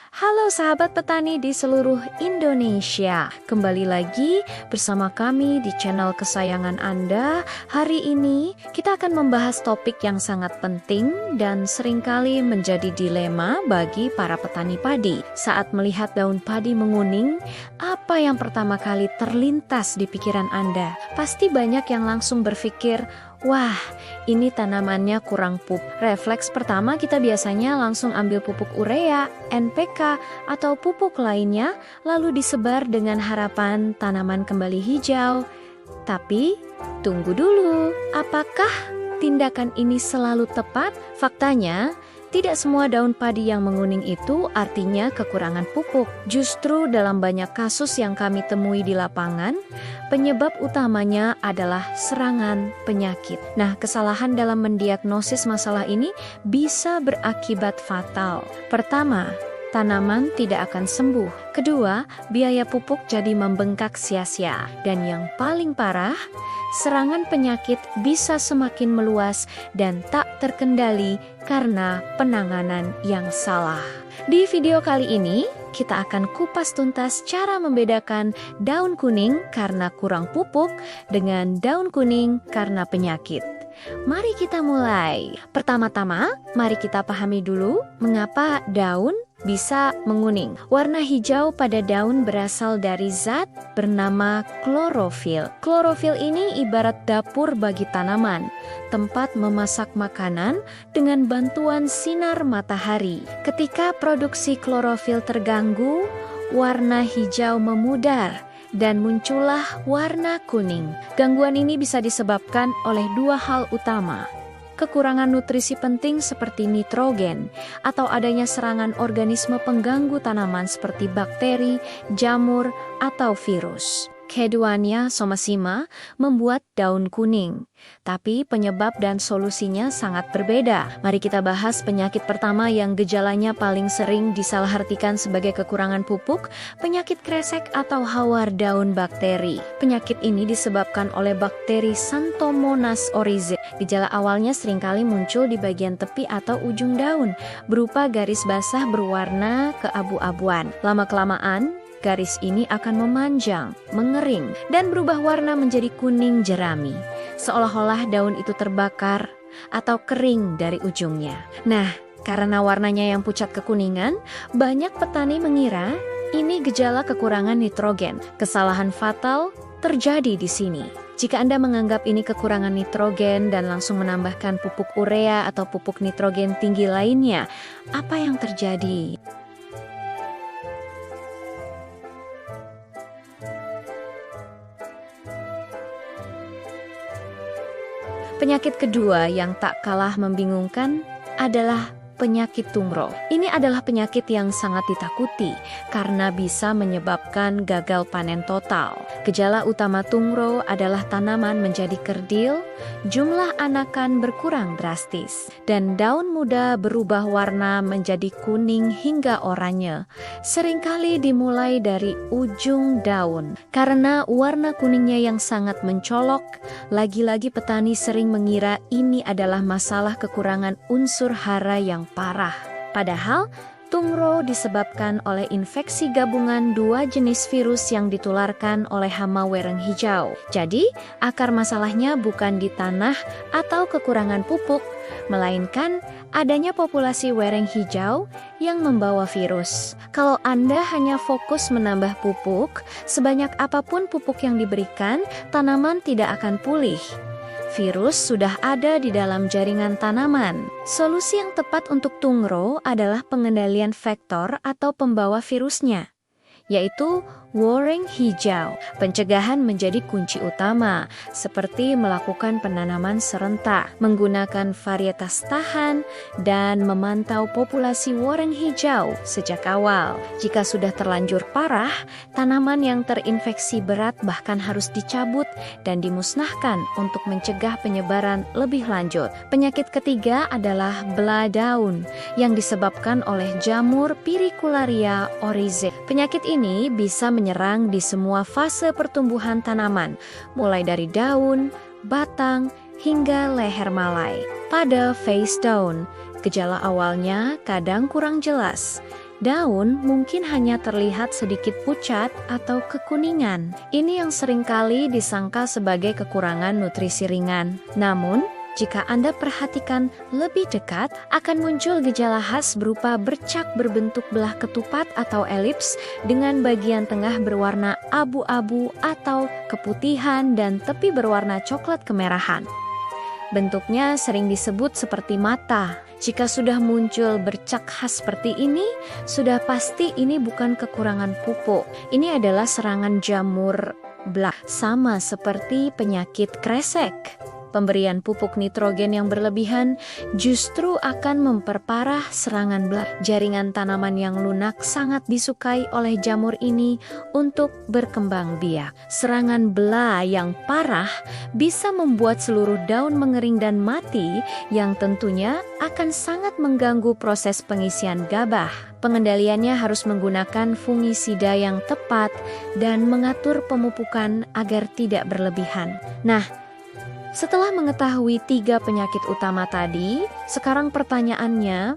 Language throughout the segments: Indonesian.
Halo sahabat petani di seluruh Indonesia. Kembali lagi bersama kami di channel kesayangan Anda. Hari ini kita akan membahas topik yang sangat penting dan seringkali menjadi dilema bagi para petani padi. Saat melihat daun padi menguning, apa yang pertama kali terlintas di pikiran Anda? Pasti banyak yang langsung berpikir, wah, ini tanamannya kurang pupuk. Refleks pertama kita biasanya langsung ambil pupuk urea, NPK, atau pupuk lainnya, lalu disebar dengan harapan tanaman kembali hijau. Tapi, tunggu dulu, apakah tindakan ini selalu tepat? Faktanya, tidak semua daun padi yang menguning itu artinya kekurangan pupuk. Justru dalam banyak kasus yang kami temui di lapangan, penyebab utamanya adalah serangan penyakit. Nah, kesalahan dalam mendiagnosis masalah ini bisa berakibat fatal. Pertama, tanaman tidak akan sembuh. Kedua, biaya pupuk jadi membengkak sia-sia. Dan yang paling parah, serangan penyakit bisa semakin meluas dan tak terkendali karena penanganan yang salah. Di video kali ini, kita akan kupas tuntas cara membedakan daun kuning karena kurang pupuk dengan daun kuning karena penyakit. Mari kita mulai. Pertama-tama, mari kita pahami dulu mengapa daun bisa menguning. Warna hijau pada daun berasal dari zat bernama klorofil. Klorofil ini ibarat dapur bagi tanaman, tempat memasak makanan dengan bantuan sinar matahari. Ketika produksi klorofil terganggu, warna hijau memudar dan muncullah warna kuning. Gangguan ini bisa disebabkan oleh dua hal utama. Kekurangan nutrisi penting seperti nitrogen atau adanya serangan organisme pengganggu tanaman seperti bakteri, jamur, atau virus. Keduanya sama-sama membuat daun kuning, tapi penyebab dan solusinya sangat berbeda. Mari kita bahas penyakit pertama yang gejalanya paling sering disalahartikan sebagai kekurangan pupuk, penyakit kresek atau hawar daun bakteri. Penyakit ini disebabkan oleh bakteri Xanthomonas oryzae. Gejala awalnya seringkali muncul di bagian tepi atau ujung daun, berupa garis basah berwarna keabu-abuan. Lama-kelamaan, garis ini akan memanjang, mengering, dan berubah warna menjadi kuning jerami, seolah-olah daun itu terbakar atau kering dari ujungnya. Nah, karena warnanya yang pucat kekuningan, banyak petani mengira ini gejala kekurangan nitrogen. Kesalahan fatal terjadi di sini. Jika Anda menganggap ini kekurangan nitrogen dan langsung menambahkan pupuk urea atau pupuk nitrogen tinggi lainnya, apa yang terjadi? Penyakit kedua yang tak kalah membingungkan adalah penyakit tumro. Ini adalah penyakit yang sangat ditakuti karena bisa menyebabkan gagal panen total. Gejala utama tumro adalah tanaman menjadi kerdil, jumlah anakan berkurang drastis, dan daun muda berubah warna menjadi kuning hingga oranye. Seringkali dimulai dari ujung daun. Karena warna kuningnya yang sangat mencolok, lagi-lagi petani sering mengira ini adalah masalah kekurangan unsur hara yang parah. Padahal, tumro disebabkan oleh infeksi gabungan dua jenis virus yang ditularkan oleh hama wereng hijau. Jadi, akar masalahnya bukan di tanah atau kekurangan pupuk, melainkan adanya populasi wereng hijau yang membawa virus. Kalau Anda hanya fokus menambah pupuk, sebanyak apapun pupuk yang diberikan, tanaman tidak akan pulih. Virus sudah ada di dalam jaringan tanaman. Solusi yang tepat untuk tumro adalah pengendalian vektor atau pembawa virusnya, yaitu wereng hijau. Pencegahan menjadi kunci utama, seperti melakukan penanaman serentak, menggunakan varietas tahan, dan memantau populasi wereng hijau sejak awal. Jika sudah terlanjur parah, tanaman yang terinfeksi berat bahkan harus dicabut dan dimusnahkan untuk mencegah penyebaran lebih lanjut. Penyakit ketiga adalah belah daun yang disebabkan oleh jamur Pyricularia oryzae. Penyakit ini bisa menyerang di semua fase pertumbuhan tanaman, mulai dari daun, batang, hingga leher malai. Pada phase daun, gejala awalnya kadang kurang jelas, Daun mungkin hanya terlihat sedikit pucat atau kekuningan. Ini yang seringkali disangka sebagai kekurangan nutrisi ringan. Namun, jika Anda perhatikan lebih dekat, akan muncul gejala khas berupa bercak berbentuk belah ketupat atau elips dengan bagian tengah berwarna abu-abu atau keputihan dan tepi berwarna coklat kemerahan. Bentuknya sering disebut seperti mata. Jika sudah muncul bercak khas seperti ini, sudah pasti ini bukan kekurangan pupuk. Ini adalah serangan jamur blak, sama seperti penyakit kresek. Pemberian pupuk nitrogen yang berlebihan justru akan memperparah serangan blak. Jaringan tanaman yang lunak sangat disukai oleh jamur ini untuk berkembang biak. Serangan bela yang parah bisa membuat seluruh daun mengering dan mati, yang tentunya akan sangat mengganggu proses pengisian gabah. Pengendaliannya harus menggunakan fungisida yang tepat dan mengatur pemupukan agar tidak berlebihan. Nah, setelah mengetahui 3 penyakit utama tadi, sekarang pertanyaannya,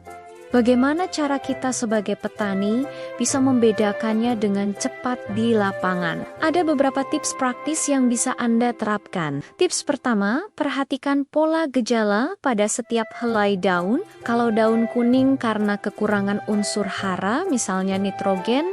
bagaimana cara kita sebagai petani bisa membedakannya dengan cepat di lapangan? Ada beberapa tips praktis yang bisa Anda terapkan. Tips pertama, perhatikan pola gejala pada setiap helai daun. Kalau daun kuning karena kekurangan unsur hara, misalnya nitrogen,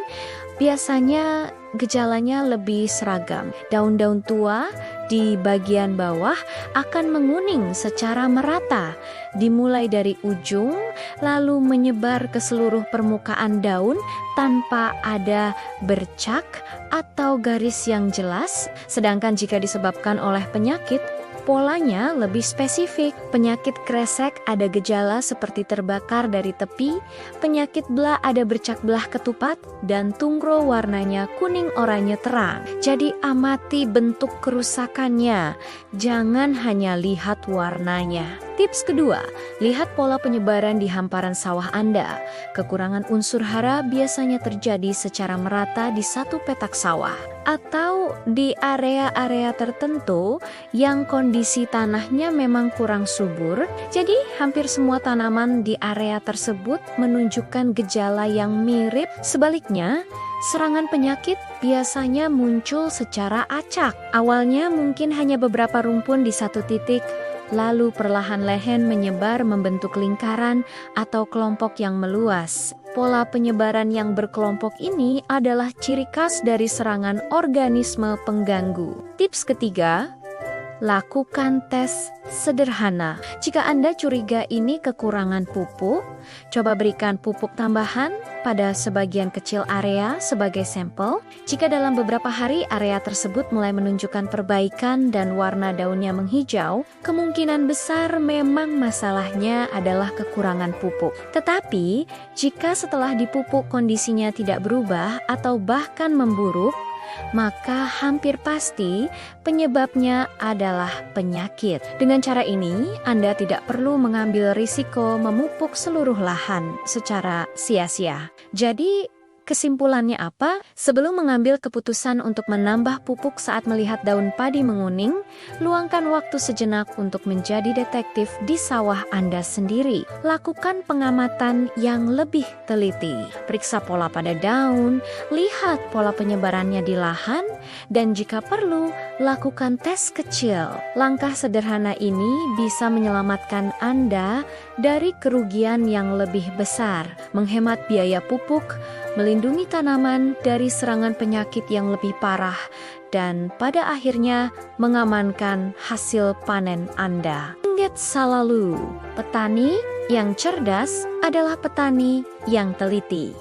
biasanya gejalanya lebih seragam. Daun-daun tua di bagian bawah akan menguning secara merata, dimulai dari ujung lalu menyebar ke seluruh permukaan daun tanpa ada bercak atau garis yang jelas. Sedangkan jika disebabkan oleh penyakit, polanya lebih spesifik. Penyakit kresek ada gejala seperti terbakar dari tepi, penyakit bela ada bercak belah ketupat, dan tungro warnanya kuning oranye terang. Jadi amati bentuk kerusakannya, jangan hanya lihat warnanya. Tips kedua, lihat pola penyebaran di hamparan sawah Anda. Kekurangan unsur hara biasanya terjadi secara merata di satu petak sawah atau di area-area tertentu yang kondisi tanahnya memang kurang subur. Jadi hampir semua tanaman di area tersebut menunjukkan gejala yang mirip. Sebaliknya, serangan penyakit biasanya muncul secara acak. Awalnya mungkin hanya beberapa rumpun di satu titik, lalu perlahan lehen menyebar membentuk lingkaran atau kelompok yang meluas. Pola penyebaran yang berkelompok ini adalah ciri khas dari serangan organisme pengganggu. Tips ketiga, lakukan tes sederhana. Jika Anda curiga ini kekurangan pupuk, coba berikan pupuk tambahan pada sebagian kecil area sebagai sampel. Jika dalam beberapa hari area tersebut mulai menunjukkan perbaikan dan warna daunnya menghijau, kemungkinan besar memang masalahnya adalah kekurangan pupuk. Tetapi, jika setelah dipupuk kondisinya tidak berubah atau bahkan memburuk, maka hampir pasti penyebabnya adalah penyakit. Dengan cara ini, Anda tidak perlu mengambil risiko memupuk seluruh lahan secara sia-sia. Jadi, kesimpulannya apa? Sebelum mengambil keputusan untuk menambah pupuk saat melihat daun padi menguning, luangkan waktu sejenak untuk menjadi detektif di sawah Anda sendiri. Lakukan pengamatan yang lebih teliti. Periksa pola pada daun, lihat pola penyebarannya di lahan, dan jika perlu, lakukan tes kecil. Langkah sederhana ini bisa menyelamatkan Anda dari kerugian yang lebih besar, menghemat biaya pupuk, melindungi tanaman dari serangan penyakit yang lebih parah, dan pada akhirnya mengamankan hasil panen Anda. Ingat selalu, petani yang cerdas adalah petani yang teliti.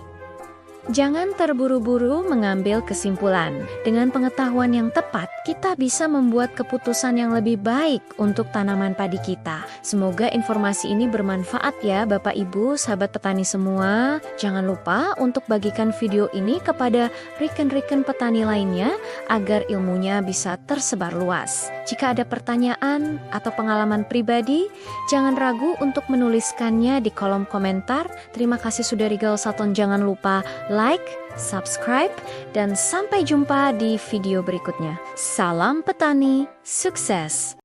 Jangan terburu-buru mengambil kesimpulan. Dengan pengetahuan yang tepat, kita bisa membuat keputusan yang lebih baik untuk tanaman padi kita. Semoga informasi ini bermanfaat ya Bapak Ibu, sahabat petani semua. Jangan lupa untuk bagikan video ini kepada rekan-rekan petani lainnya agar ilmunya bisa tersebar luas. Jika ada pertanyaan atau pengalaman pribadi, jangan ragu untuk menuliskannya di kolom komentar. Terima kasih sudah Regal Saton. Jangan lupa like, subscribe, dan sampai jumpa di video berikutnya. Salam petani, sukses!